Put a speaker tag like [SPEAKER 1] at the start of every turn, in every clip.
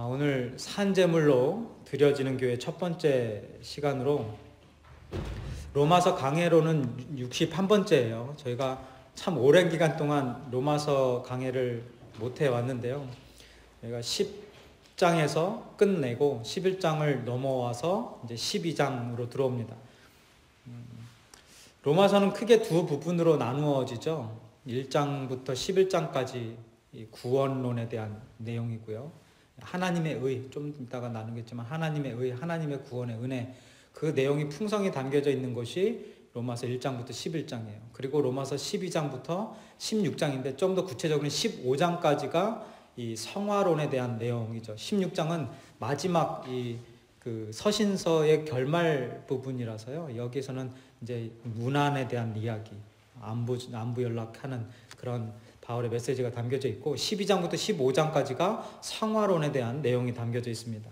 [SPEAKER 1] 오늘 산제물로 드려지는 교회 첫 번째 시간으로 로마서 강해로는 61번째예요. 저희가 참 오랜 기간 동안 로마서 강해를 못 해왔는데요. 저희가 10장에서 끝내고 11장을 넘어와서 이제 12장으로 들어옵니다. 로마서는 크게 두 부분으로 나누어지죠. 1장부터 11장까지 구원론에 대한 내용이고요. 하나님의 의, 좀 이따가 나누겠지만 하나님의 의, 하나님의 구원의 은혜, 그 내용이 풍성히 담겨져 있는 것이 로마서 1장부터 11장이에요. 그리고 로마서 12장부터 16장인데 좀 더 구체적으로는 15장까지가 이 성화론에 대한 내용이죠. 16장은 마지막 그 서신서의 결말 부분이라서요. 여기서는 이제 문안에 대한 이야기, 안부 연락하는 그런 바울의 메시지가 담겨져 있고 12장부터 15장까지가 성화론에 대한 내용이 담겨져 있습니다.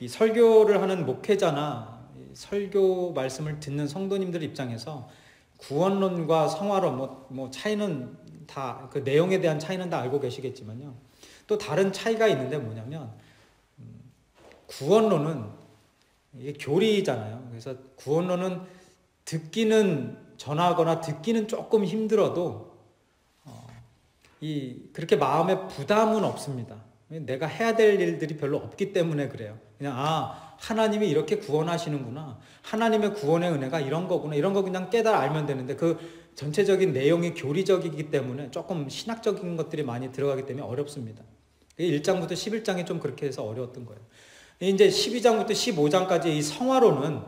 [SPEAKER 1] 이 설교를 하는 목회자나 설교 말씀을 듣는 성도님들 입장에서 구원론과 성화론 뭐 차이는 다 그 내용에 대한 차이는 다 알고 계시겠지만요. 또 다른 차이가 있는데 뭐냐면 구원론은 이게 교리잖아요. 그래서 구원론은 듣기는 전하거나 듣기는 조금 힘들어도 그렇게 마음에 부담은 없습니다. 내가 해야 될 일들이 별로 없기 때문에 그래요. 그냥 하나님이 이렇게 구원하시는구나, 하나님의 구원의 은혜가 이런 거구나, 이런 거 그냥 깨달아 알면 되는데 그 전체적인 내용이 교리적이기 때문에 조금 신학적인 것들이 많이 들어가기 때문에 어렵습니다. 1장부터 11장이 좀 그렇게 해서 어려웠던 거예요. 이제 12장부터 15장까지 이 성화론은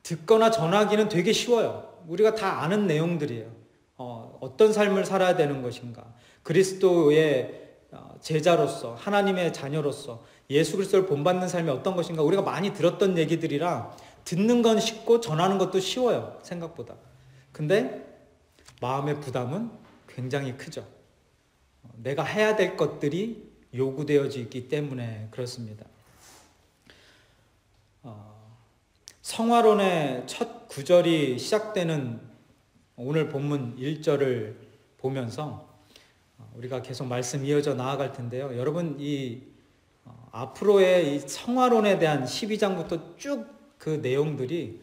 [SPEAKER 1] 듣거나 전하기는 되게 쉬워요. 우리가 다 아는 내용들이에요. 어떤 삶을 살아야 되는 것인가, 그리스도의 제자로서, 하나님의 자녀로서 예수 그리스도를 본받는 삶이 어떤 것인가, 우리가 많이 들었던 얘기들이라 듣는 건 쉽고 전하는 것도 쉬워요, 생각보다. 근데 마음의 부담은 굉장히 크죠. 내가 해야 될 것들이 요구되어져 있기 때문에 그렇습니다. 성화론의 첫 구절이 시작되는 오늘 본문 1절을 보면서 우리가 계속 말씀 이어져 나아갈 텐데요. 여러분 앞으로의 이 성화론에 대한 12장부터 쭉 그 내용들이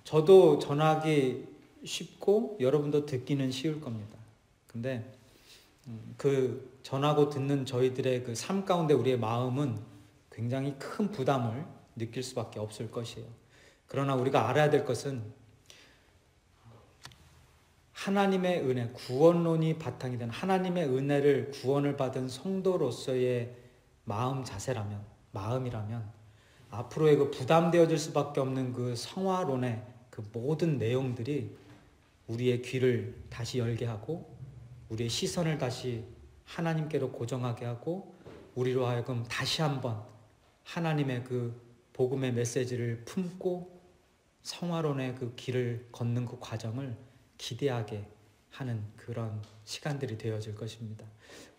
[SPEAKER 1] 저도 전하기 쉽고 여러분도 듣기는 쉬울 겁니다. 근데 그 전하고 듣는 저희들의 그 삶 가운데 우리의 마음은 굉장히 큰 부담을 느낄 수밖에 없을 것이에요. 그러나 우리가 알아야 될 것은 하나님의 은혜, 구원론이 바탕이 된 하나님의 은혜를 구원을 받은 성도로서의 마음이라면 앞으로의 그 부담되어질 수밖에 없는 그 성화론의 그 모든 내용들이 우리의 귀를 다시 열게 하고 우리의 시선을 다시 하나님께로 고정하게 하고 우리로 하여금 다시 한번 하나님의 그 복음의 메시지를 품고 성화론의 그 길을 걷는 그 과정을 기대하게 하는 그런 시간들이 되어질 것입니다.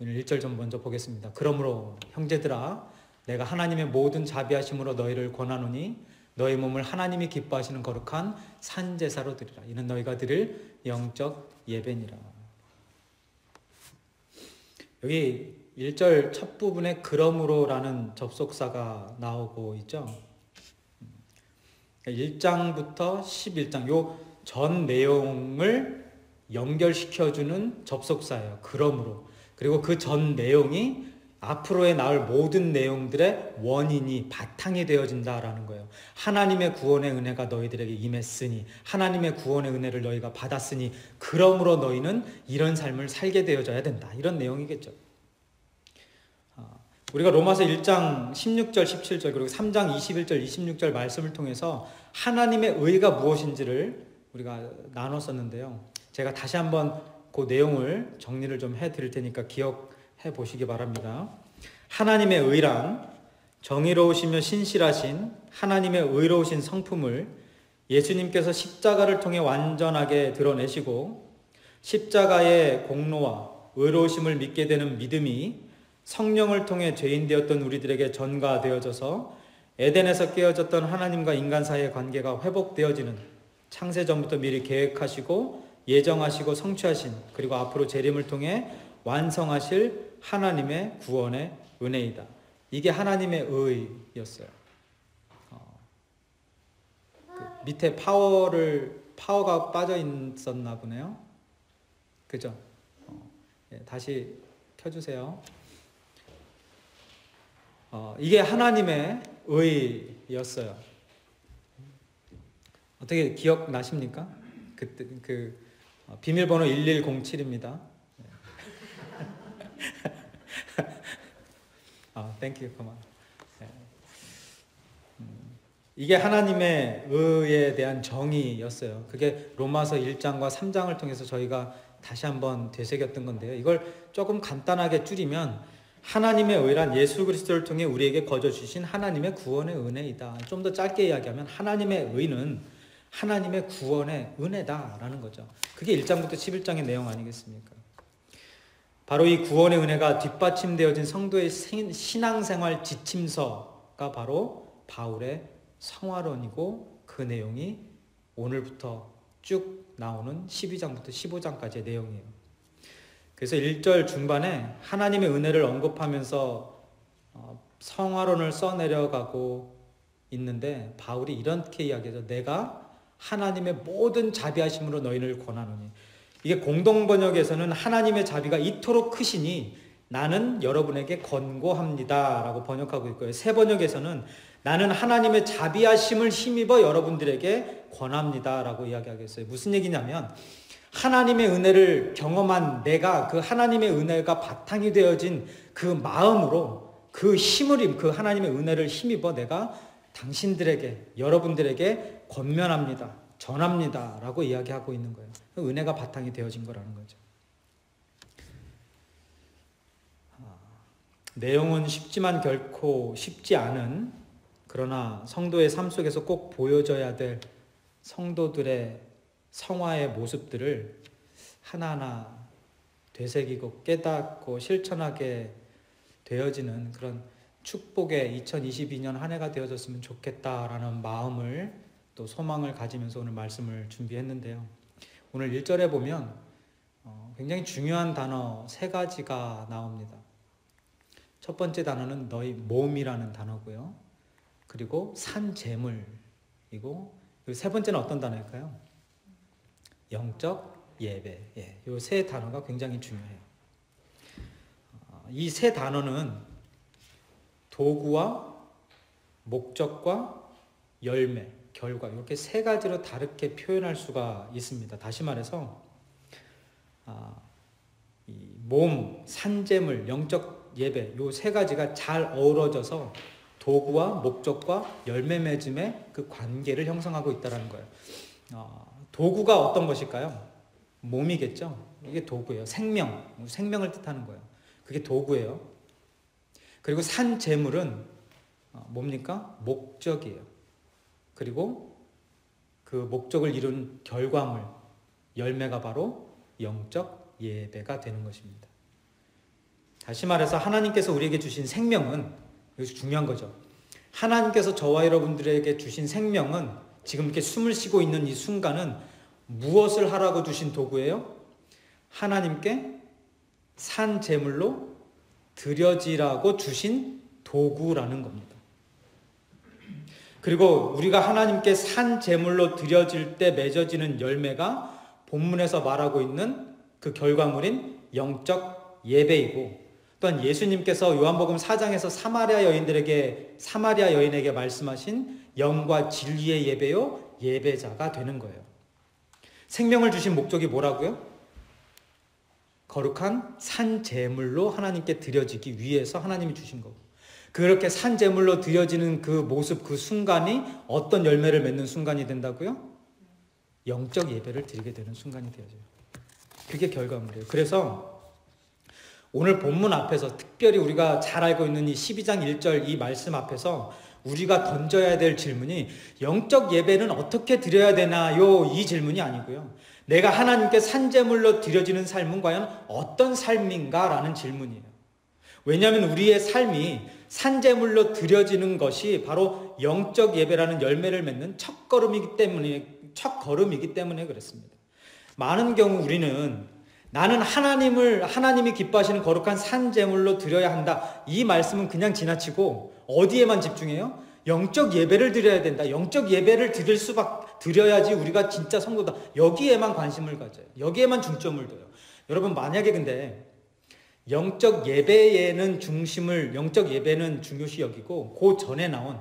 [SPEAKER 1] 오늘 1절 좀 먼저 보겠습니다. 그러므로 형제들아, 내가 하나님의 모든 자비하심으로 너희를 권하노니 너희 몸을 하나님이 기뻐하시는 거룩한 산제사로 드리라. 이는 너희가 드릴 영적 예배니라. 여기 1절 첫 부분에 그러므로라는 접속사가 나오고 있죠. 1장부터 11장 요 전 내용을 연결시켜주는 접속사예요. 그러므로. 그리고 그 전 내용이 앞으로의 나올 모든 내용들의 원인이 바탕이 되어진다라는 거예요. 하나님의 구원의 은혜가 너희들에게 임했으니, 하나님의 구원의 은혜를 너희가 받았으니, 그러므로 너희는 이런 삶을 살게 되어져야 된다. 이런 내용이겠죠. 우리가 로마서 1장 16절, 17절 그리고 3장 21절, 26절 말씀을 통해서 하나님의 의가 무엇인지를 우리가 나눴었는데요. 제가 다시 한번 그 내용을 정리를 좀 해드릴 테니까 기억해 보시기 바랍니다. 하나님의 의란 정의로우시며 신실하신 하나님의 의로우신 성품을 예수님께서 십자가를 통해 완전하게 드러내시고 십자가의 공로와 의로우심을 믿게 되는 믿음이 성령을 통해 죄인 되었던 우리들에게 전가되어져서 에덴에서 깨어졌던 하나님과 인간 사이의 관계가 회복되어지는 창세전부터 미리 계획하시고 예정하시고 성취하신 그리고 앞으로 재림을 통해 완성하실 하나님의 구원의 은혜이다. 이게 하나님의 의였어요. 그 밑에 파워가 빠져 있었나 보네요. 그죠? 예, 다시 켜주세요. 이게 하나님의 의였어요. 어떻게 기억나십니까? 그때 비밀번호 1107입니다. Thank you. Come on. 이게 하나님의 의에 대한 정의였어요. 그게 로마서 1장과 3장을 통해서 저희가 다시 한번 되새겼던 건데요. 이걸 조금 간단하게 줄이면 하나님의 의란 예수 그리스도를 통해 우리에게 거저 주신 하나님의 구원의 은혜이다. 좀 더 짧게 이야기하면 하나님의 의는 하나님의 구원의 은혜다라는 거죠. 그게 1장부터 11장의 내용 아니겠습니까? 바로 이 구원의 은혜가 뒷받침되어진 성도의 신앙생활 지침서가 바로 바울의 성화론이고 그 내용이 오늘부터 쭉 나오는 12장부터 15장까지의 내용이에요. 그래서 1절 중반에 하나님의 은혜를 언급하면서 성화론을 써내려가고 있는데 바울이 이렇게 이야기하죠. 내가 하나님의 모든 자비하심으로 너희를 권하노니. 이게 공동번역에서는 하나님의 자비가 이토록 크시니 나는 여러분에게 권고합니다 라고 번역하고 있고요. 새 번역에서는 나는 하나님의 자비하심을 힘입어 여러분들에게 권합니다 라고 이야기하겠어요. 무슨 얘기냐면 하나님의 은혜를 경험한 내가 그 하나님의 은혜가 바탕이 되어진 그 마음으로 그 하나님의 은혜를 힘입어 내가 당신들에게 여러분들에게 권면합니다. 전합니다 라고 이야기하고 있는 거예요. 은혜가 바탕이 되어진 거라는 거죠. 내용은 쉽지만 결코 쉽지 않은, 그러나 성도의 삶 속에서 꼭 보여져야 될 성도들의 성화의 모습들을 하나하나 되새기고 깨닫고 실천하게 되어지는 그런 축복의 2022년 한 해가 되어졌으면 좋겠다라는 마음을 또 소망을 가지면서 오늘 말씀을 준비했는데요. 오늘 1절에 보면 굉장히 중요한 단어 3가지가 나옵니다. 첫 번째 단어는 너희 몸이라는 단어고요. 그리고 산재물이고, 세 번째는 어떤 단어일까요? 영적 예배. 이 3 단어가 굉장히 중요해요. 이 3 단어는 도구와 목적과 열매, 결과, 이렇게 3가지로 다르게 표현할 수가 있습니다. 다시 말해서 이 몸, 산재물, 영적 예배, 이 3가지가 잘 어우러져서 도구와 목적과 열매 맺음의 그 관계를 형성하고 있다는 거예요. 도구가 어떤 것일까요? 몸이겠죠. 이게 도구예요. 생명을 뜻하는 거예요. 그게 도구예요. 그리고 산재물은 뭡니까? 목적이에요. 그리고 그 목적을 이룬 결과물, 열매가 바로 영적 예배가 되는 것입니다. 다시 말해서 하나님께서 우리에게 주신 생명은, 여기서 중요한 거죠. 하나님께서 저와 여러분들에게 주신 생명은, 지금 이렇게 숨을 쉬고 있는 이 순간은 무엇을 하라고 주신 도구예요? 하나님께 산 제물로 드려지라고 주신 도구라는 겁니다. 그리고 우리가 하나님께 산 제물로 드려질 때 맺어지는 열매가 본문에서 말하고 있는 그 결과물인 영적 예배이고, 또한 예수님께서 요한복음 4장에서 사마리아 여인에게 말씀하신 영과 진리의 예배요 예배자가 되는 거예요. 생명을 주신 목적이 뭐라고요? 거룩한 산 제물로 하나님께 드려지기 위해서 하나님이 주신 거고, 그렇게 산 제물로 드려지는 그 모습, 그 순간이 어떤 열매를 맺는 순간이 된다고요? 영적 예배를 드리게 되는 순간이 되어져요. 그게 결과물이에요. 그래서 오늘 본문 앞에서 특별히 우리가 잘 알고 있는 이 12장 1절 이 말씀 앞에서 우리가 던져야 될 질문이 영적 예배는 어떻게 드려야 되나요? 이 질문이 아니고요. 내가 하나님께 산제물로 드려지는 삶은 과연 어떤 삶인가? 라는 질문이에요. 왜냐하면 우리의 삶이 산제물로 드려지는 것이 바로 영적 예배라는 열매를 맺는 첫걸음이기 때문에 그렇습니다. 많은 경우 우리는 나는 하나님이 기뻐하시는 거룩한 산 제물로 드려야 한다. 이 말씀은 그냥 지나치고 어디에만 집중해요? 영적 예배를 드려야 된다. 영적 예배를 드려야지 우리가 진짜 성도다. 여기에만 관심을 가져요. 여기에만 중점을 둬요. 여러분, 만약에 근데 영적 예배는 중요시 여기고 그 전에 나온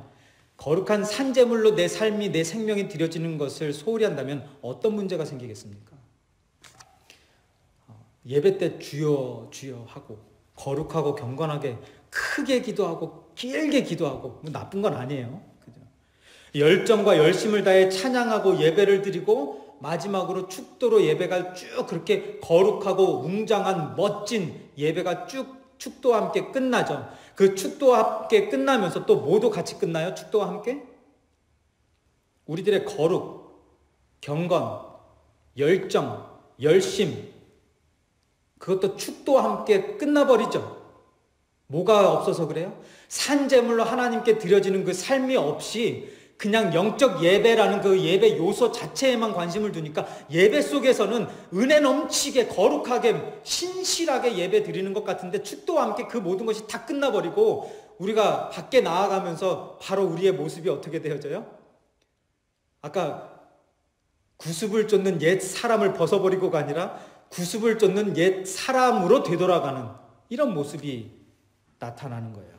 [SPEAKER 1] 거룩한 산 제물로 내 삶이, 내 생명이 드려지는 것을 소홀히 한다면 어떤 문제가 생기겠습니까? 예배 때 주여 주여 하고 거룩하고 경건하게 크게 기도하고 길게 기도하고 뭐 나쁜 건 아니에요. 그죠? 열정과 열심을 다해 찬양하고 예배를 드리고 마지막으로 축도로 예배가 쭉 그렇게 거룩하고 웅장한 멋진 예배가 쭉 축도와 함께 끝나죠. 그 축도와 함께 끝나면서 또 모두 같이 끝나요? 축도와 함께? 우리들의 거룩, 경건, 열정, 열심, 그것도 축도와 함께 끝나버리죠. 뭐가 없어서 그래요? 산제물로 하나님께 드려지는 그 삶이 없이 그냥 영적 예배라는 그 예배 요소 자체에만 관심을 두니까 예배 속에서는 은혜 넘치게 거룩하게 신실하게 예배 드리는 것 같은데 축도와 함께 그 모든 것이 다 끝나버리고 우리가 밖에 나아가면서 바로 우리의 모습이 어떻게 되어져요? 아까 구습을 쫓는 옛 사람을 벗어버리고가 아니라 구습을 쫓는 옛 사람으로 되돌아가는 이런 모습이 나타나는 거예요.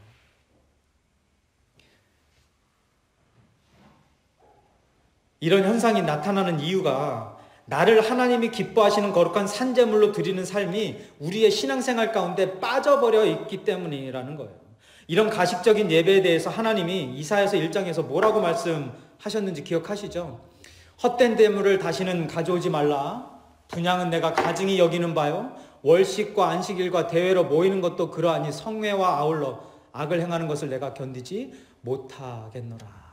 [SPEAKER 1] 이런 현상이 나타나는 이유가 나를 하나님이 기뻐하시는 거룩한 산제물로 드리는 삶이 우리의 신앙생활 가운데 빠져버려 있기 때문이라는 거예요. 이런 가식적인 예배에 대해서 하나님이 이사야서 1장에서 뭐라고 말씀하셨는지 기억하시죠? 헛된 제물을 다시는 가져오지 말라. 분향은 내가 가증히 여기는 바요. 월식과 안식일과 대회로 모이는 것도 그러하니 성회와 아울러 악을 행하는 것을 내가 견디지 못하겠노라.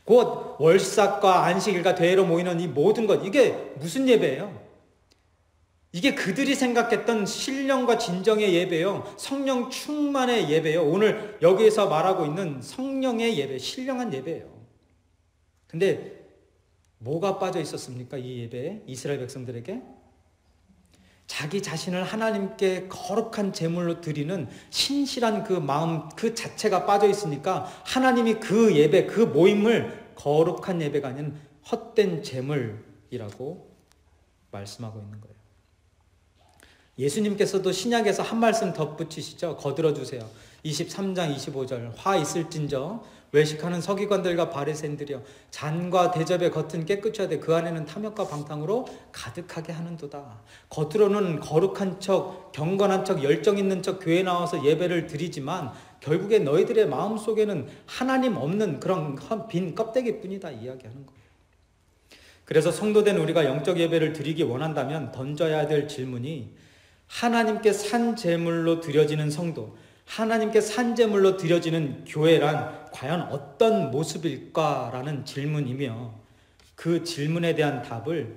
[SPEAKER 1] 곧 월삭과 안식일과 대회로 모이는 이 모든 것, 이게 무슨 예배예요? 이게 그들이 생각했던 신령과 진정의 예배요. 성령 충만의 예배요. 오늘 여기에서 말하고 있는 성령의 예배, 신령한 예배예요. 근데 뭐가 빠져 있었습니까? 이 예배에 이스라엘 백성들에게? 자기 자신을 하나님께 거룩한 제물로 드리는 신실한 그 마음 그 자체가 빠져 있으니까 하나님이 그 예배, 그 모임을 거룩한 예배가 아닌 헛된 제물이라고 말씀하고 있는 거예요. 예수님께서도 신약에서 한 말씀 덧붙이시죠. 거들어 주세요. 23장 25절 화 있을진저 외식하는 서기관들과 바리새인들이여 잔과 대접의 겉은 깨끗이 하되 그 안에는 탐욕과 방탕으로 가득하게 하는도다. 겉으로는 거룩한 척 경건한 척 열정 있는 척 교회에 나와서 예배를 드리지만 결국에 너희들의 마음속에는 하나님 없는 그런 빈 껍데기뿐이다 이야기하는 거예요. 그래서 성도된 우리가 영적 예배를 드리기 원한다면 던져야 될 질문이 하나님께 산 제물로 드려지는 성도, 하나님께 산 제물로 드려지는 교회란 과연 어떤 모습일까라는 질문이며 그 질문에 대한 답을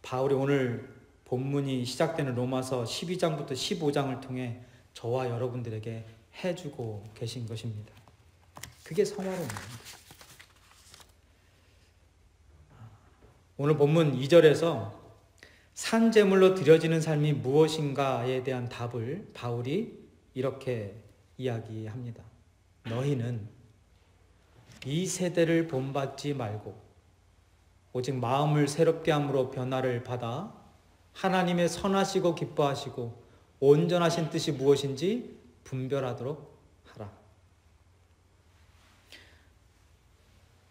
[SPEAKER 1] 바울이 오늘 본문이 시작되는 로마서 12장부터 15장을 통해 저와 여러분들에게 해주고 계신 것입니다. 그게 성화로운 겁니다. 오늘 본문 2절에서 산 제물로 드려지는 삶이 무엇인가에 대한 답을 바울이 이렇게 이야기합니다. 너희는 이 세대를 본받지 말고 오직 마음을 새롭게 함으로 변화를 받아 하나님의 선하시고 기뻐하시고 온전하신 뜻이 무엇인지 분별하도록 하라.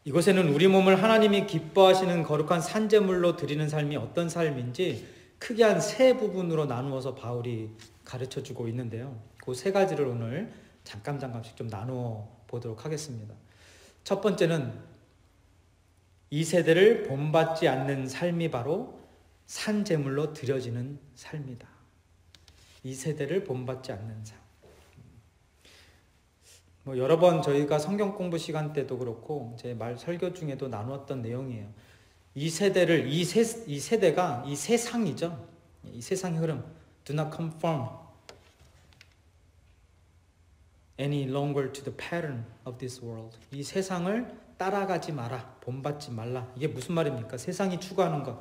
[SPEAKER 1] 이곳에는 우리 몸을 하나님이 기뻐하시는 거룩한 산제물로 드리는 삶이 어떤 삶인지 크게 한 세 부분으로 나누어서 바울이 가르쳐주고 있는데요. 그 세 가지를 오늘 잠깐씩 좀 나누어 보도록 하겠습니다. 첫 번째는 이 세대를 본받지 않는 삶이 바로 산제물로 드려지는 삶이다. 이 세대를 본받지 않는 삶. 여러 번 저희가 성경 공부 시간 때도 그렇고 제 설교 중에도 나누었던 내용이에요. 이 세대를 이 세대가 이 세상이죠. 이 세상의 흐름. Do not conform any longer to the pattern of this world. 이 세상을 따라가지 마라. 본받지 말라. 이게 무슨 말입니까? 세상이 추구하는 것.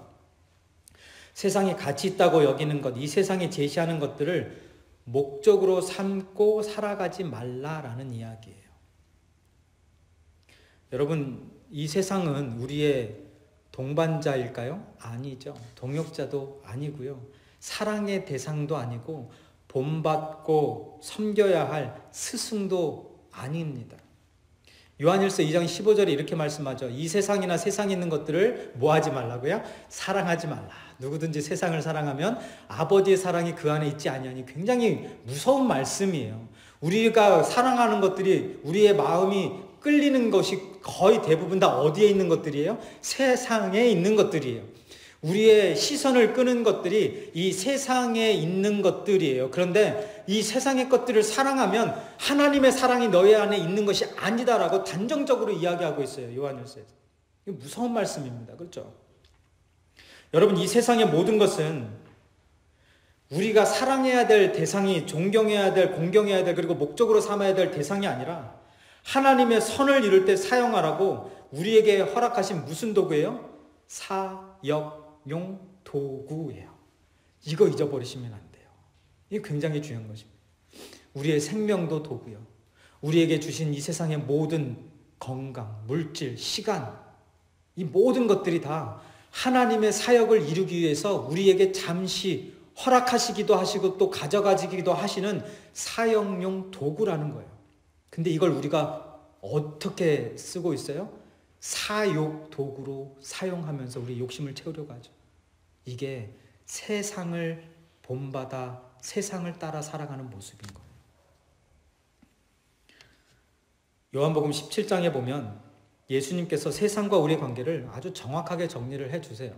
[SPEAKER 1] 세상이 가치 있다고 여기는 것, 이 세상이 제시하는 것들을 목적으로 삼고 살아가지 말라라는 이야기예요. 여러분, 이 세상은 우리의 동반자일까요? 아니죠. 동역자도 아니고요. 사랑의 대상도 아니고 본받고 섬겨야 할 스승도 아닙니다. 요한일서 2장 15절에 이렇게 말씀하죠. 이 세상이나 세상에 있는 것들을 뭐 하지 말라고요? 사랑하지 말라. 누구든지 세상을 사랑하면 아버지의 사랑이 그 안에 있지 아니하니. 굉장히 무서운 말씀이에요. 우리가 사랑하는 것들이, 우리의 마음이 끌리는 것이 거의 대부분 다 어디에 있는 것들이에요? 세상에 있는 것들이에요. 우리의 시선을 끄는 것들이 이 세상에 있는 것들이에요. 그런데 이 세상의 것들을 사랑하면 하나님의 사랑이 너희 안에 있는 것이 아니다라고 단정적으로 이야기하고 있어요. 요한일서에서. 이거 무서운 말씀입니다. 그렇죠? 여러분, 이 세상의 모든 것은 우리가 사랑해야 될 대상이, 존경해야 될, 공경해야 될, 그리고 목적으로 삼아야 될 대상이 아니라 하나님의 선을 이룰 때 사용하라고 우리에게 허락하신 무슨 도구예요? 사역용 도구예요. 이거 잊어버리시면 안 돼요. 이게 굉장히 중요한 것입니다. 우리의 생명도 도구요. 우리에게 주신 이 세상의 모든 건강, 물질, 시간, 이 모든 것들이 다 하나님의 사역을 이루기 위해서 우리에게 잠시 허락하시기도 하시고 또 가져가시기도 하시는 사역용 도구라는 거예요. 근데 이걸 우리가 어떻게 쓰고 있어요? 사욕 도구로 사용하면서 우리 욕심을 채우려고 하죠. 이게 세상을 본받아 세상을 따라 살아가는 모습인 거예요. 요한복음 17장에 보면 예수님께서 세상과 우리의 관계를 아주 정확하게 정리를 해주세요.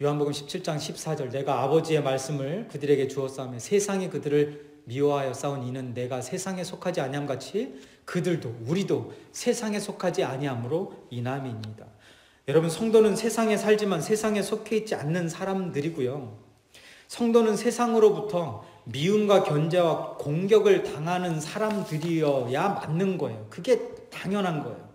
[SPEAKER 1] 요한복음 17장 14절, 내가 아버지의 말씀을 그들에게 주었사오며 세상이 그들을 미워하여 싸운 이는 내가 세상에 속하지 아니함 같이 그들도, 우리도 세상에 속하지 아니함으로 인함이니이다. 여러분, 성도는 세상에 살지만 세상에 속해 있지 않는 사람들이고요. 성도는 세상으로부터 미움과 견제와 공격을 당하는 사람들이어야 맞는 거예요. 그게 당연한 거예요.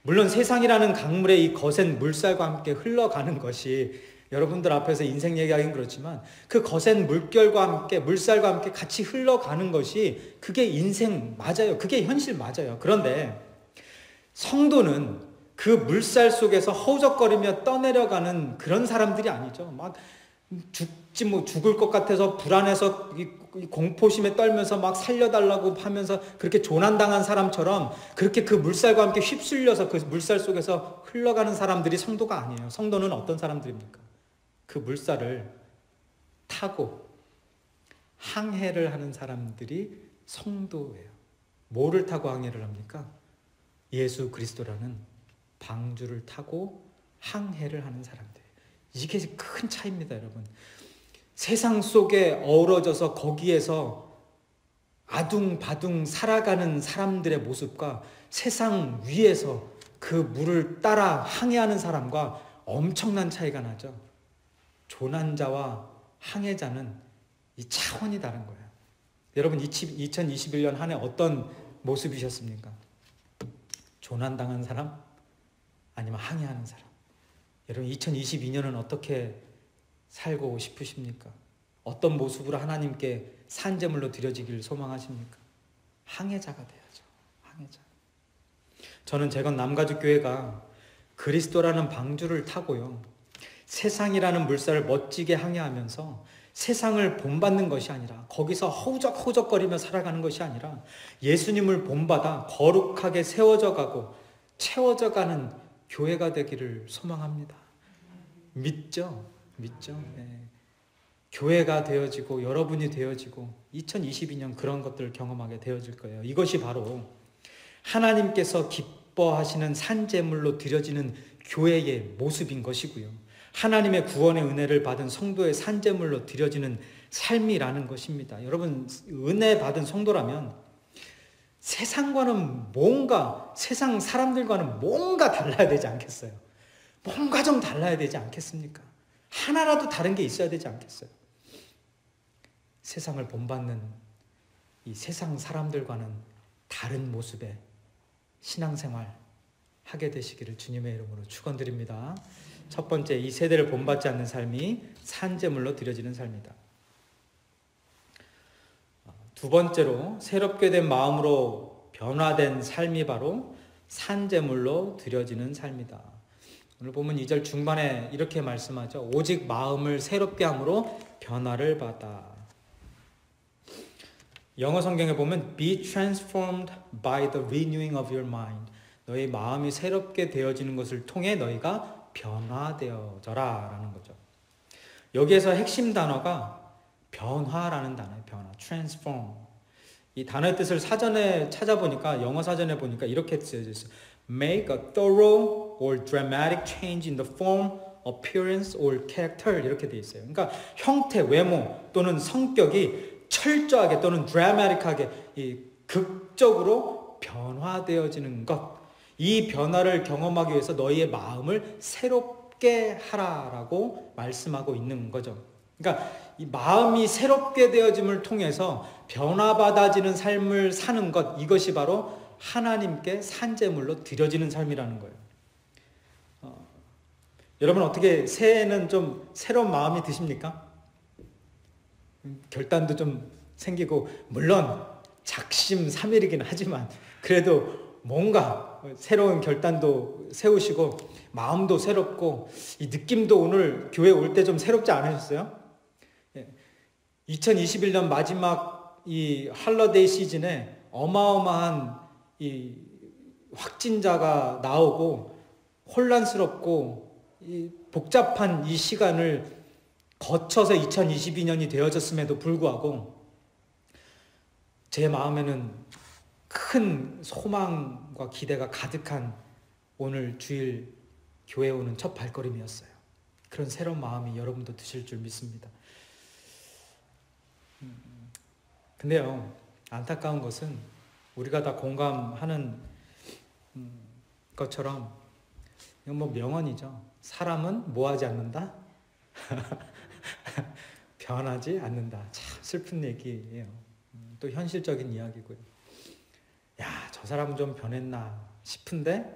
[SPEAKER 1] 물론 세상이라는 강물의 이 거센 물살과 함께 흘러가는 것이, 여러분들 앞에서 인생 얘기하기는 그렇지만 그 거센 물결과 함께, 물살과 함께 같이 흘러가는 것이 그게 인생 맞아요. 그게 현실 맞아요. 그런데 성도는 그 물살 속에서 허우적거리며 떠내려가는 그런 사람들이 아니죠. 막 죽을 것 같아서 불안해서 공포심에 떨면서 막 살려달라고 하면서 그렇게 조난당한 사람처럼 그렇게 그 물살과 함께 휩쓸려서 그 물살 속에서 흘러가는 사람들이 성도가 아니에요. 성도는 어떤 사람들입니까? 그 물살을 타고 항해를 하는 사람들이 성도예요. 뭐를 타고 항해를 합니까? 예수 그리스도라는 방주를 타고 항해를 하는 사람들. 이게 큰 차이입니다, 여러분. 세상 속에 어우러져서 거기에서 아둥바둥 살아가는 사람들의 모습과 세상 위에서 그 물을 따라 항해하는 사람과 엄청난 차이가 나죠. 조난자와 항해자는 이 차원이 다른 거예요. 여러분, 2021년 한 해 어떤 모습이셨습니까? 조난당한 사람? 아니면 항해하는 사람? 여러분, 2022년은 어떻게 살고 싶으십니까? 어떤 모습으로 하나님께 산제물로 드려지길 소망하십니까? 항해자가 돼야죠. 항해자. 저는 재건 남가죽교회가 그리스도라는 방주를 타고요, 세상이라는 물살을 멋지게 항해하면서 세상을 본받는 것이 아니라, 거기서 허우적거리며 살아가는 것이 아니라 예수님을 본받아 거룩하게 세워져 가고 채워져 가는 교회가 되기를 소망합니다. 믿죠? 네. 교회가 되어지고 여러분이 되어지고 2022년 그런 것들을 경험하게 되어질 거예요. 이것이 바로 하나님께서 기뻐하시는 산제물로 드려지는 교회의 모습인 것이고요, 하나님의 구원의 은혜를 받은 성도의 산제물로 드려지는 삶이라는 것입니다. 여러분, 은혜 받은 성도라면 세상과는 뭔가, 세상 사람들과는 뭔가 달라야 되지 않겠어요? 뭔가 좀 달라야 되지 않겠습니까? 하나라도 다른 게 있어야 되지 않겠어요? 세상을 본받는 이 세상 사람들과는 다른 모습의 신앙생활 하게 되시기를 주님의 이름으로 축원드립니다. 첫 번째, 이 세대를 본받지 않는 삶이 산제물로 드려지는 삶이다. 두 번째로, 새롭게 된 마음으로 변화된 삶이 바로 산제물로 드려지는 삶이다. 오늘 보면 2절 중반에 이렇게 말씀하죠. 오직 마음을 새롭게 함으로 변화를 받아. 영어 성경에 보면 be transformed by the renewing of your mind. 너희 마음이 새롭게 되어지는 것을 통해 너희가 변화되어져라 라는 거죠. 여기에서 핵심 단어가 변화라는 단어예요. 변화, transform. 이 단어의 뜻을 사전에 찾아보니까, 영어 사전에 보니까 이렇게 쓰여져 있어요. Make a thorough or dramatic change in the form, appearance or character 이렇게 돼 있어요. 그러니까 형태, 외모 또는 성격이 철저하게 또는 dramatic하게 이 극적으로 변화되어지는 것. 이 변화를 경험하기 위해서 너희의 마음을 새롭게 하라라고 말씀하고 있는 거죠. 그러니까 이 마음이 새롭게 되어짐을 통해서 변화받아지는 삶을 사는 것, 이것이 바로 하나님께 산제물로 드려지는 삶이라는 거예요. 여러분 어떻게 새해에는 좀 새로운 마음이 드십니까? 결단도 좀 생기고, 물론 작심삼일이긴 하지만 그래도 뭔가 새로운 결단도 세우시고 마음도 새롭고, 이 느낌도 오늘 교회 올 때 좀 새롭지 않으셨어요? 2021년 마지막 이 할러데이 시즌에 어마어마한 이 확진자가 나오고 혼란스럽고 이 복잡한 이 시간을 거쳐서 2022년이 되어졌음에도 불구하고 제 마음에는 큰 소망과 기대가 가득한 오늘 주일 교회에 오는 첫 발걸음이었어요. 그런 새로운 마음이 여러분도 드실 줄 믿습니다. 근데요, 안타까운 것은 우리가 다 공감하는 것처럼 이건 뭐 명언이죠. 사람은 뭐 하지 않는다? 변하지 않는다. 참 슬픈 얘기예요. 또 현실적인 이야기고요. 야, 저 사람은 좀 변했나 싶은데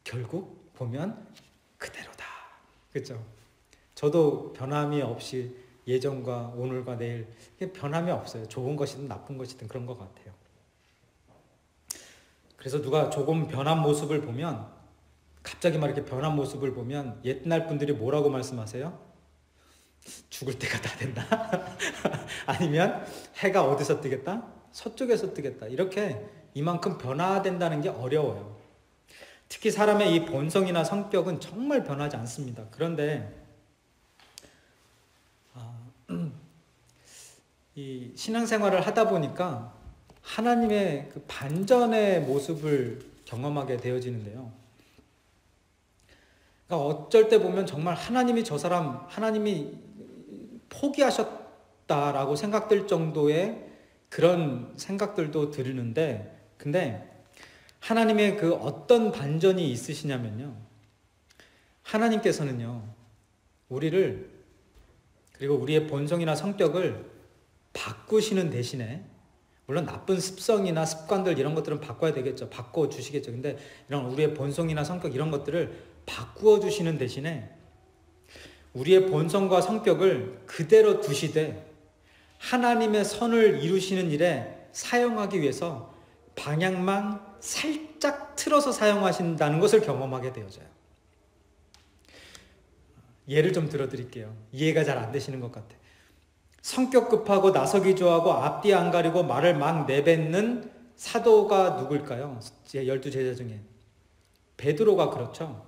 [SPEAKER 1] 결국 보면 그대로다. 그렇죠? 저도 변함이 없이 예전과 오늘과 내일 변함이 없어요. 좋은 것이든 나쁜 것이든 그런 것 같아요. 그래서 누가 조금 변한 모습을 보면, 갑자기 막 이렇게 변한 모습을 보면 옛날 분들이 뭐라고 말씀하세요? 죽을 때가 다 됐나? 아니면 해가 어디서 뜨겠다? 서쪽에서 뜨겠다. 이렇게 이만큼 변화된다는 게 어려워요. 특히 사람의 이 본성이나 성격은 정말 변하지 않습니다. 그런데 이 신앙생활을 하다 보니까 하나님의 그 반전의 모습을 경험하게 되어지는데요. 그러니까 어쩔 때 보면 정말 하나님이 저 사람, 하나님이 포기하셨다라고 생각될 정도의 그런 생각들도 들리는데, 근데 하나님의 그 어떤 반전이 있으시냐면요. 하나님께서는요, 우리를, 그리고 우리의 본성이나 성격을 바꾸시는 대신에, 물론 나쁜 습성이나 습관들 이런 것들은 바꿔야 되겠죠. 바꿔주시겠죠. 근데 이런 우리의 본성이나 성격 이런 것들을 바꾸어 주시는 대신에 우리의 본성과 성격을 그대로 두시되 하나님의 선을 이루시는 일에 사용하기 위해서 방향만 살짝 틀어서 사용하신다는 것을 경험하게 되어져요. 예를 좀 들어드릴게요. 이해가 잘 안 되시는 것 같아요. 성격 급하고 나서기 좋아하고 앞뒤 안 가리고 말을 막 내뱉는 사도가 누굴까요? 제 12제자 중에 베드로가 그렇죠.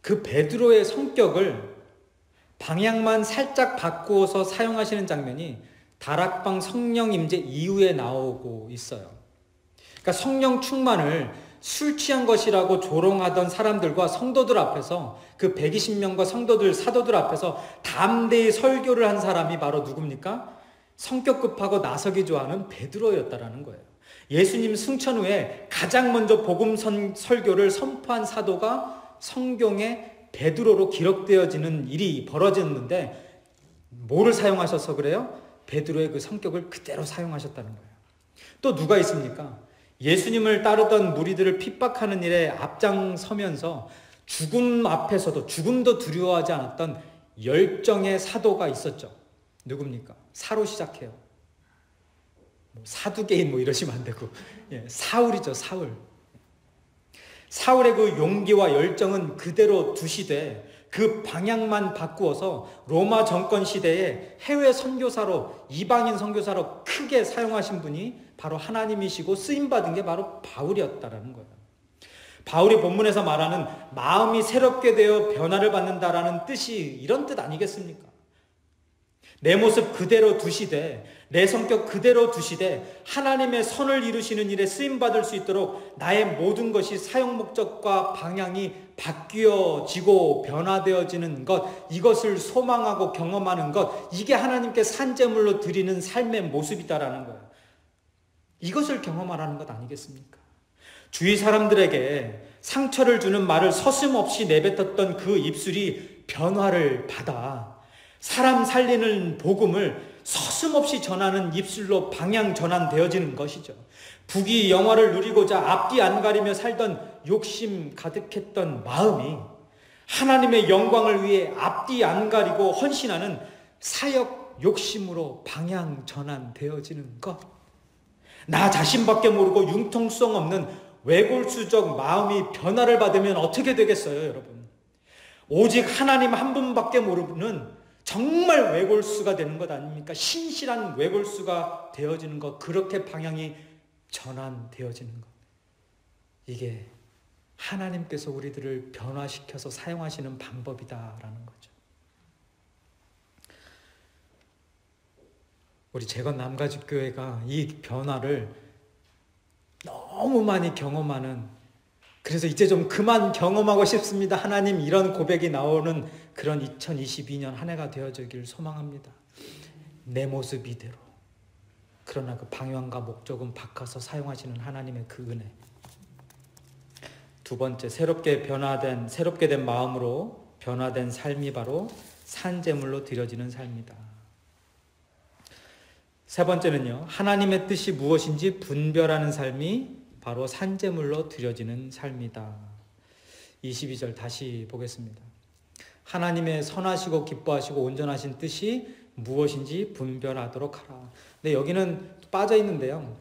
[SPEAKER 1] 그 베드로의 성격을 방향만 살짝 바꾸어서 사용하시는 장면이 다락방 성령 임재 이후에 나오고 있어요. 그러니까 성령 충만을 술 취한 것이라고 조롱하던 사람들과 성도들 앞에서, 그 120명과 성도들, 사도들 앞에서 담대히 설교를 한 사람이 바로 누굽니까? 성격 급하고 나서기 좋아하는 베드로였다라는 거예요. 예수님 승천 후에 가장 먼저 복음 설교를 선포한 사도가 성경에 베드로로 기록되어지는 일이 벌어졌는데, 뭐를 사용하셔서 그래요? 베드로의 그 성격을 그대로 사용하셨다는 거예요. 또 누가 있습니까? 예수님을 따르던 무리들을 핍박하는 일에 앞장서면서 죽음 앞에서도 죽음도 두려워하지 않았던 열정의 사도가 있었죠. 누굽니까? 사로 시작해요. 사두개인 이러시면 안 되고 사울이죠. 사울의 그 용기와 열정은 그대로 두시되 그 방향만 바꾸어서 로마 정권 시대에 해외 선교사로, 이방인 선교사로 크게 사용하신 분이 바로 하나님이시고 쓰임받은 게 바로 바울이었다라는 거예요. 바울이 본문에서 말하는 마음이 새롭게 되어 변화를 받는다라는 뜻이 이런 뜻 아니겠습니까? 내 모습 그대로 두시되, 내 성격 그대로 두시되 하나님의 선을 이루시는 일에 쓰임받을 수 있도록 나의 모든 것이 사용 목적과 방향이 바뀌어지고 변화되어지는 것, 이것을 소망하고 경험하는 것, 이게 하나님께 산제물로 드리는 삶의 모습이다라는 거예요. 이것을 경험하라는 것 아니겠습니까? 주위 사람들에게 상처를 주는 말을 서슴없이 내뱉었던 그 입술이 변화를 받아 사람 살리는 복음을 서슴없이 전하는 입술로 방향 전환되어지는 것이죠. 부귀 영화를 누리고자 앞뒤 안 가리며 살던 욕심 가득했던 마음이 하나님의 영광을 위해 앞뒤 안 가리고 헌신하는 사역 욕심으로 방향 전환되어지는 것. 나 자신밖에 모르고 융통성 없는 외골수적 마음이 변화를 받으면 어떻게 되겠어요, 여러분? 오직 하나님 한 분밖에 모르는 정말 외골수가 되는 것 아닙니까? 신실한 외골수가 되어지는 것, 그렇게 방향이 전환되어지는 것. 이게 하나님께서 우리들을 변화시켜서 사용하시는 방법이다라는 거죠. 우리 재건 남가집교회가 이 변화를 너무 많이 경험하는, 그래서 이제 좀 그만 경험하고 싶습니다, 하나님, 이런 고백이 나오는 그런 2022년 한 해가 되어지길 소망합니다. 내 모습 이대로. 그러나 그 방향과 목적은 바꿔서 사용하시는 하나님의 그 은혜. 두 번째, 새롭게 된 마음으로 변화된 삶이 바로 산제물로 드려지는 삶이다. 세 번째는요, 하나님의 뜻이 무엇인지 분별하는 삶이 바로 산제물로 드려지는 삶이다. 22절 다시 보겠습니다. 하나님의 선하시고 기뻐하시고 온전하신 뜻이 무엇인지 분별하도록 하라. 근데 여기는 빠져 있는데요,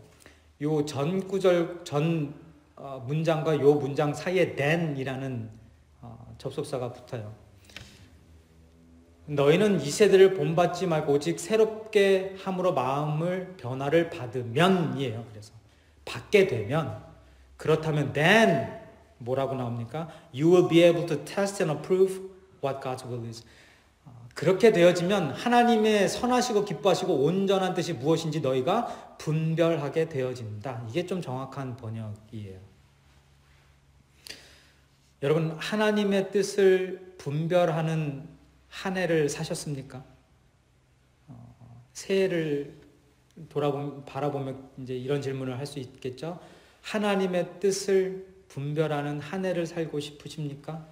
[SPEAKER 1] 요 전 구절, 문장과 요 문장 사이에 then이라는 접속사가 붙어요. 너희는 이 세대를 본받지 말고 오직 새롭게 함으로 마음을 변화를 받으면이에요. 그래서 받게 되면, 그렇다면 then 뭐라고 나옵니까? You will be able to test and approve what God's will is. 그렇게 되어지면 하나님의 선하시고 기뻐하시고 온전한 뜻이 무엇인지 너희가 분별하게 되어진다. 이게 좀 정확한 번역이에요. 여러분, 하나님의 뜻을 분별하는 한 해를 사셨습니까? 새해를 바라보면 이제 이런 질문을 할 수 있겠죠. 하나님의 뜻을 분별하는 한 해를 살고 싶으십니까?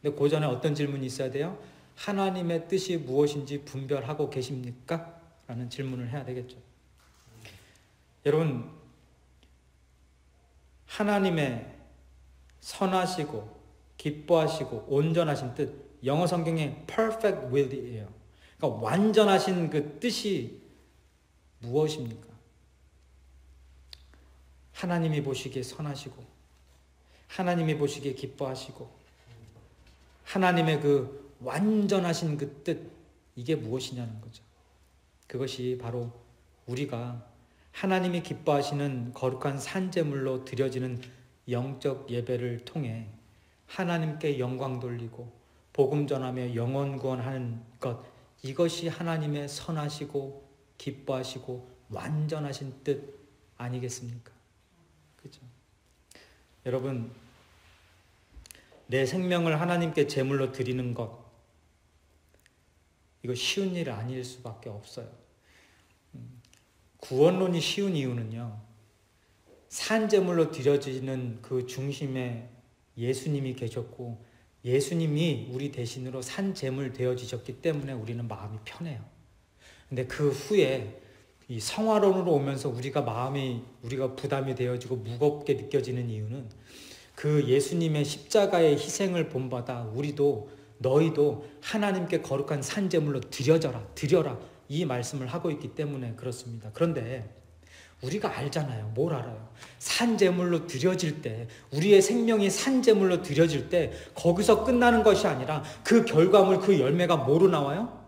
[SPEAKER 1] 근데 그 전에 어떤 질문이 있어야 돼요? 하나님의 뜻이 무엇인지 분별하고 계십니까? 라는 질문을 해야 되겠죠. 여러분, 하나님의 선하시고 기뻐하시고 온전하신 뜻, 영어 성경에 perfect will이에요. 그러니까 완전하신 그 뜻이 무엇입니까? 하나님이 보시기에 선하시고 하나님이 보시기에 기뻐하시고 하나님의 그 완전하신 그 뜻, 이게 무엇이냐는 거죠. 그것이 바로 우리가 하나님이 기뻐하시는 거룩한 산제물로 드려지는 영적 예배를 통해 하나님께 영광 돌리고 복음 전하며 영혼 구원하는 것, 이것이 하나님의 선하시고 기뻐하시고 완전하신 뜻 아니겠습니까? 그렇죠? 여러분, 내 생명을 하나님께 제물로 드리는 것, 이거 쉬운 일 아닐 수밖에 없어요. 구원론이 쉬운 이유는요, 산제물로 드려지는 그 중심에 예수님이 계셨고 예수님이 우리 대신으로 산제물 되어지셨기 때문에 우리는 마음이 편해요. 근데 그 후에 이 성화론으로 오면서 우리가 부담이 되어지고 무겁게 느껴지는 이유는 그 예수님의 십자가의 희생을 본받아 우리도 너희도 하나님께 거룩한 산제물로 드려라 이 말씀을 하고 있기 때문에 그렇습니다. 그런데 우리가 알잖아요. 뭘 알아요? 산제물로 드려질 때, 우리의 생명이 산제물로 드려질 때 거기서 끝나는 것이 아니라 그 결과물, 그 열매가 뭐로 나와요?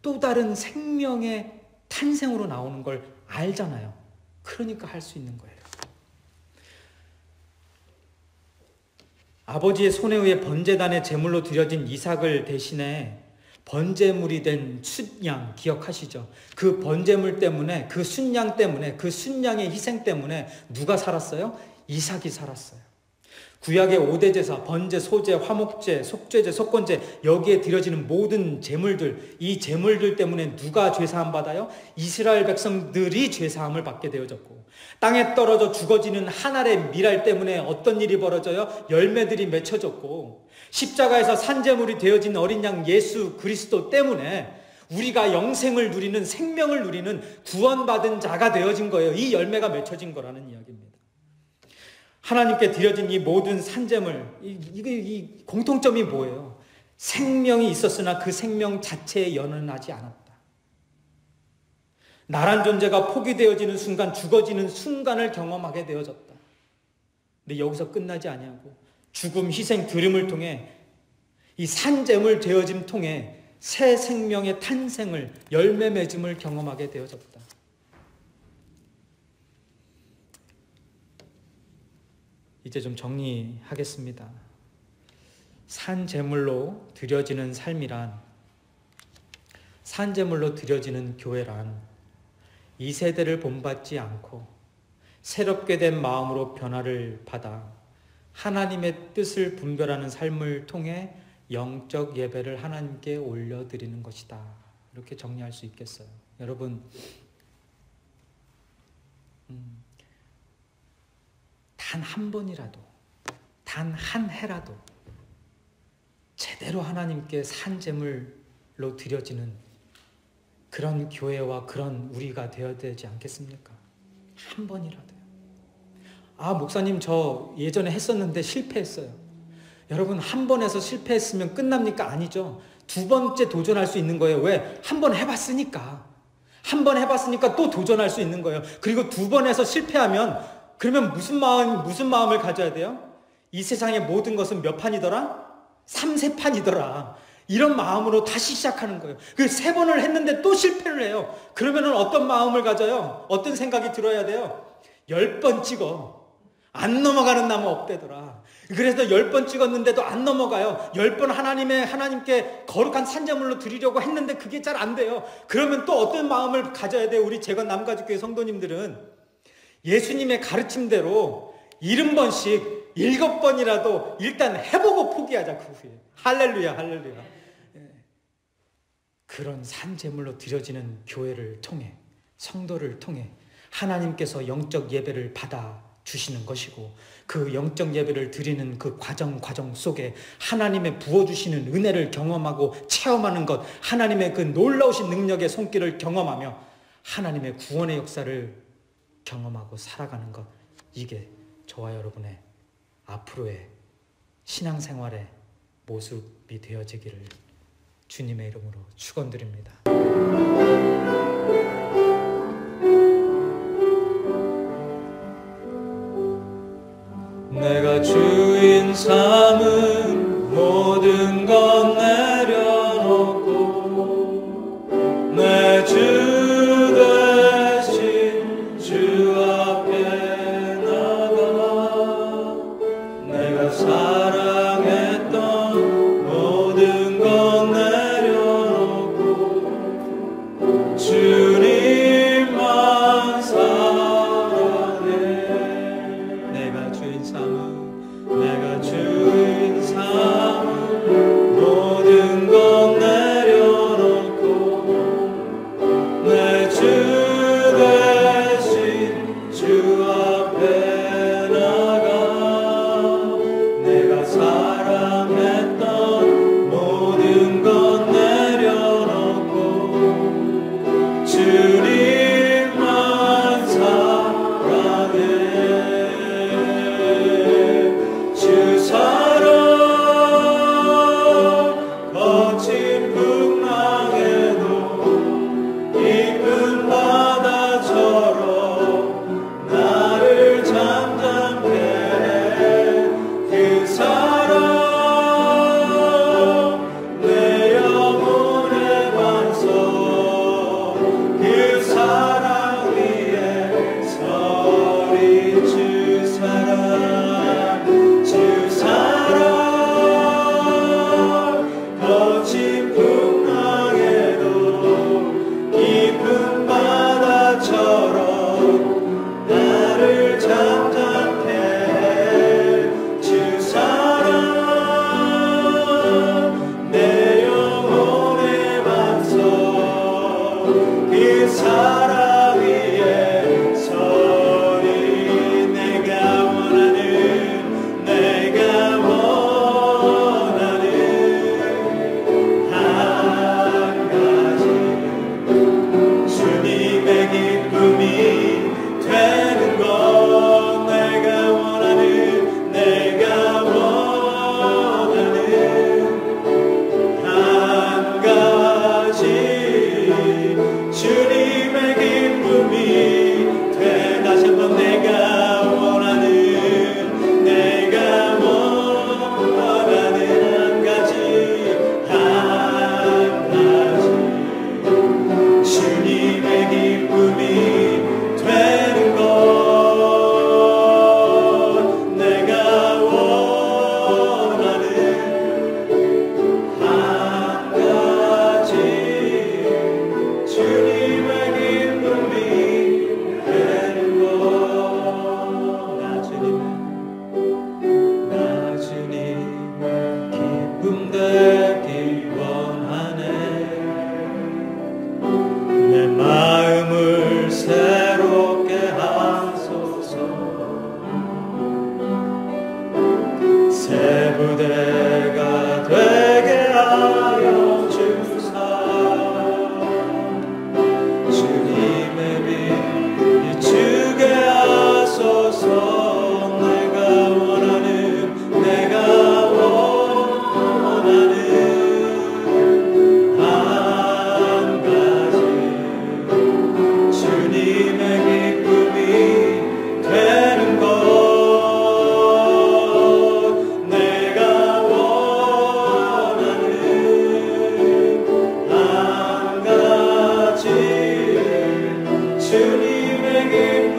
[SPEAKER 1] 또 다른 생명의 탄생으로 나오는 걸 알잖아요. 그러니까 할 수 있는 거예요. 아버지의 손에 의해 번제단의 제물로 드려진 이삭을 대신해 번제물이 된 순양 기억하시죠? 그 번제물 때문에, 그 순양 때문에, 그 순양의 희생 때문에 누가 살았어요? 이삭이 살았어요. 구약의 5대 제사, 번제, 소제, 화목제, 속죄제, 속건제, 여기에 드려지는 모든 제물들, 이 제물들 때문에 누가 죄사함 받아요? 이스라엘 백성들이 죄사함을 받게 되어졌고, 땅에 떨어져 죽어지는 한 알의 밀알 때문에 어떤 일이 벌어져요? 열매들이 맺혀졌고, 십자가에서 산제물이 되어진 어린 양 예수 그리스도 때문에 우리가 영생을 누리는, 생명을 누리는 구원받은 자가 되어진 거예요. 이 열매가 맺혀진 거라는 이야기입니다. 하나님께 드려진 이 모든 산제물, 이 공통점이 뭐예요? 생명이 있었으나 그 생명 자체에 연연하지 않았다. 나란 존재가 포기되어지는 순간, 죽어지는 순간을 경험하게 되어졌다. 근데 여기서 끝나지 아니하고 죽음, 희생, 들음을 통해 이 산제물 되어짐 통해 새 생명의 탄생을, 열매 맺음을 경험하게 되어졌다. 이제 좀 정리하겠습니다. 산제물로 드려지는 삶이란, 산제물로 드려지는 교회란 이 세대를 본받지 않고 새롭게 된 마음으로 변화를 받아 하나님의 뜻을 분별하는 삶을 통해 영적 예배를 하나님께 올려드리는 것이다. 이렇게 정리할 수 있겠어요. 여러분, 단 한 번이라도, 단 한 해라도 제대로 하나님께 산제물로 드려지는 그런 교회와 그런 우리가 되어야 되지 않겠습니까? 한 번이라도요. 아, 목사님 저 예전에 했었는데 실패했어요. 여러분, 한 번 해서 실패했으면 끝납니까? 아니죠. 두 번째 도전할 수 있는 거예요. 왜? 한 번 해봤으니까. 한 번 해봤으니까 또 도전할 수 있는 거예요. 그리고 두 번 해서 실패하면 그러면 무슨 마음을 가져야 돼요? 이 세상의 모든 것은 몇 판이더라? 3세판이더라. 이런 마음으로 다시 시작하는 거예요. 그 세 번을 했는데 또 실패를 해요. 그러면은 어떤 마음을 가져요? 어떤 생각이 들어야 돼요? 10번 찍어. 안 넘어가는 나무 없대더라. 그래서 10번 찍었는데도 안 넘어가요. 10번 하나님께 거룩한 산제물로 드리려고 했는데 그게 잘 안 돼요. 그러면 또 어떤 마음을 가져야 돼요? 우리 재건 남가죽교회 성도님들은 예수님의 가르침대로 70번씩 7번이라도 일단 해보고 포기하자. 그 후에 할렐루야, 할렐루야. 그런 산제물로 드려지는 교회를 통해, 성도를 통해 하나님께서 영적 예배를 받아 주시는 것이고, 그 영적 예배를 드리는 그 과정 속에 하나님의 부어주시는 은혜를 경험하고 체험하는 것, 하나님의 그 놀라우신 능력의 손길을 경험하며 하나님의 구원의 역사를 경험하고 살아가는 것, 이게 저와 여러분의 앞으로의 신앙생활의 모습이 되어지기를 주님의 이름으로 축원드립니다. 내가 주인 삼은 모든 것 내려놓고 내 주 대신 주 앞에 나가 내가 사랑했던 모든 것 내려놓고 주님만 사랑해. 내가 주인 삼은, 내가 주인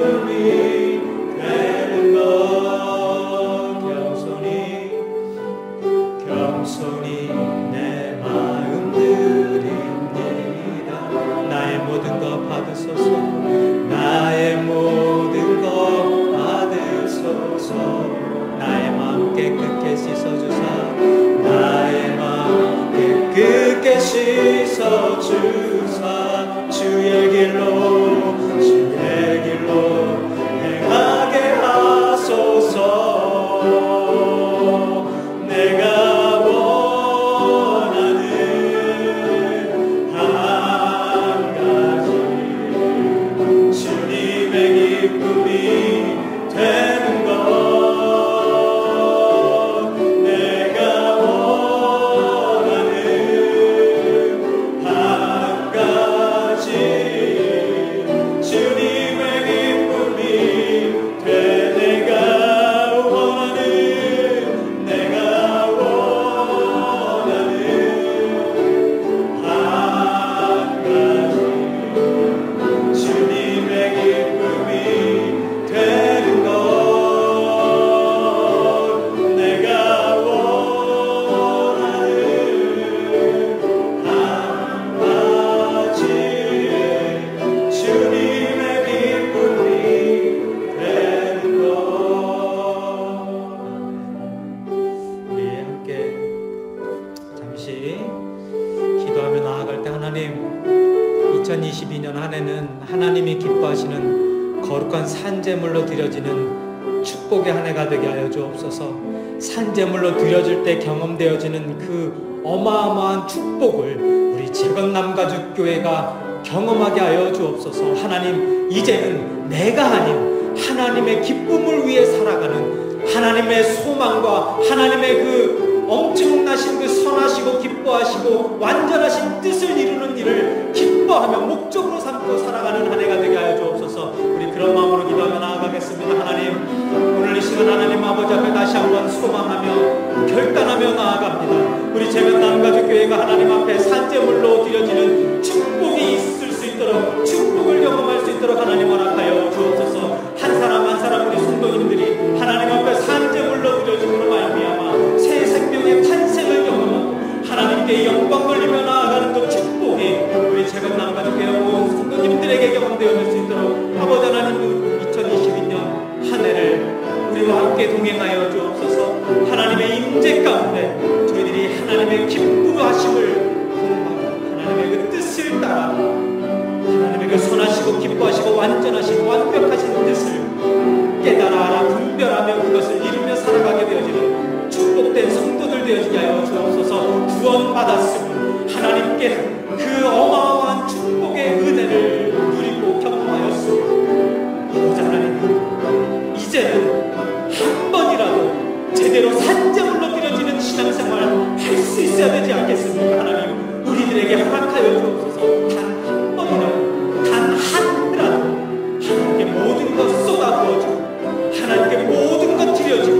[SPEAKER 1] 기쁨이 되는 것 겸손히 내 마음 드립니다. 나의 모든 것 받으소서. 나의 모든 것 받으소서. 나의 마음 깨끗게 씻어주사. 나의 마음 깨끗게 씻어주사. 주의 길로 행하게 하소서. 내가 원하는 한 가지 주님의 기쁨이 되는 것. 내가 원하는 한 가지 주님의 기쁨이 돼. 내가 원하는 한 가지 주님의 기쁨이 되는 것. 내가 원하는 한 가지 주님의 기쁨이 되는 것. 우리 함께 잠시 기도하며 나아갈 때, 하나님, 2022년 한 해는 하나님이 기뻐하시는 거룩한 산제물로 드려지는 축복의 한 해가 되게 하여 주옵소서. 산제물로 드려질 때 경험되어지는 그 어마어마한 축복을 우리 재건남가족교회가 경험하게 하여 주옵소서. 하나님, 이제는 내가 아닌 하나님의 기쁨을 위해 살아가는 하나님의 소망과 하나님의 그 엄청나신 그 선하시고 기뻐하시고 완전하신 뜻을 이루는 일을 기뻐하며 목적으로 삼고 살아가는 한 해가 되게 하여 주옵소서. 우리 그런 마음으로 기도하며 나아가겠습니다. 하나님, 오늘 이 시간 하나님 아버지 앞에 다시 한번 소망하며 결단하며 나아갑니다. 우리 재건남가족교회가 하나님 앞에 산제물로 드려지는 축복이 있을 수 있도록, 축복을 경험할 수 있도록 하나님 허락하여 주옵소서. 한 사람 한 사람 우리 성도님들이 하나님 앞에 산제물로 드려짐으로 말미암아 새 생명의 탄생을 경험하고 하나님께 영광 돌리며 나아가는 그 축복이 우리 재건남가족교회 모든 성도님들에게 경험되어질 수 있도록 아버지 하나님, 2022년 한 해를 우리와 함께 동행하여 주옵소서. 하나님의 임재 가운데 저희들이 하나님의 기뻐하심을 공부하고 하나님의 그 뜻을 따라 하나님의 그 선하시고 기뻐하시고 완전하시고 완벽하신 뜻을 깨달아 알아 분별하며 그것을 이루며 살아가게 되어지는 축복된 성도들 되어지게 하여 주옵소서. 구원받았으면 하나님께 그 어마어마한 축복의 은혜를 누리고 경험하였으며 아버지 하나님, 이제는 한 번이라도 제대로 산제물로 드려지는 신앙생활 할 수 있어야 되지 않겠습니까? 하나님, 우리들에게 허락하여 주옵소서. 단 한 번이라도, 단 하루라도 하나님께 모든 것 쏟아부어지고 하나님께 모든 것 드려지고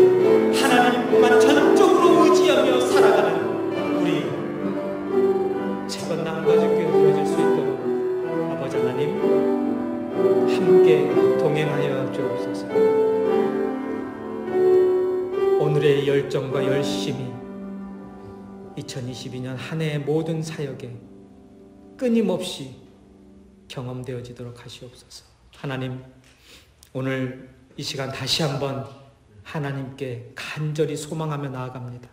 [SPEAKER 1] 하나님만 전적으로 의지하며 살아가는 우리 재건남가족교회 되어질 수 있도록 아버지 하나님 함께 동행하여 주옵소서. 오늘의 열정과 열심이 2022년 한 해의 모든 사역에 끊임없이 경험되어지도록 하시옵소서. 하나님, 오늘 이 시간 다시 한번 하나님께 간절히 소망하며 나아갑니다.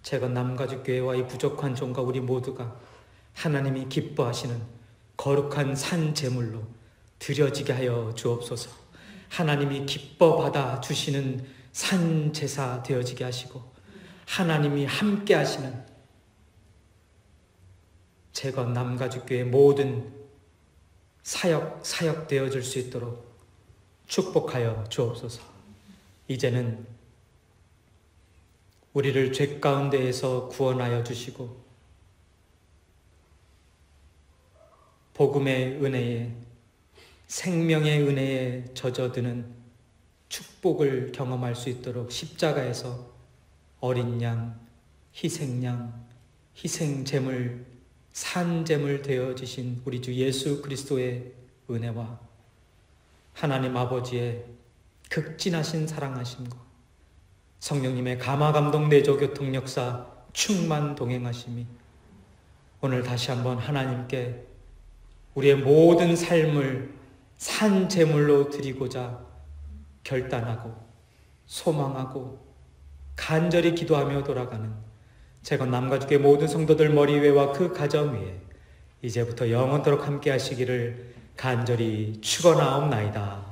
[SPEAKER 1] 재건남가족교회와 이 부족한 종과 우리 모두가 하나님이 기뻐하시는 거룩한 산제물로 드려지게 하여 주옵소서. 하나님이 기뻐 받아 주시는 산제사 되어지게 하시고 하나님이 함께 하시는 재건남가족교회 모든 사역 되어질 수 있도록 축복하여 주옵소서. 이제는 우리를 죄 가운데에서 구원하여 주시고 복음의 은혜에, 생명의 은혜에 젖어드는 축복을 경험할 수 있도록 십자가에서 어린 양, 희생양, 희생제물, 산제물 되어지신 우리 주 예수 그리스도의 은혜와 하나님 아버지의 극진하신 사랑하심과 성령님의 감화감동 내조 교통 역사 충만 동행하심이 오늘 다시 한번 하나님께 우리의 모든 삶을 산 제물로 드리고자 결단하고 소망하고 간절히 기도하며 돌아가는 재건 남가족의 모든 성도들 머리 위와 그 가정 위에 이제부터 영원토록 함께 하시기를 간절히 축원하옵나이다.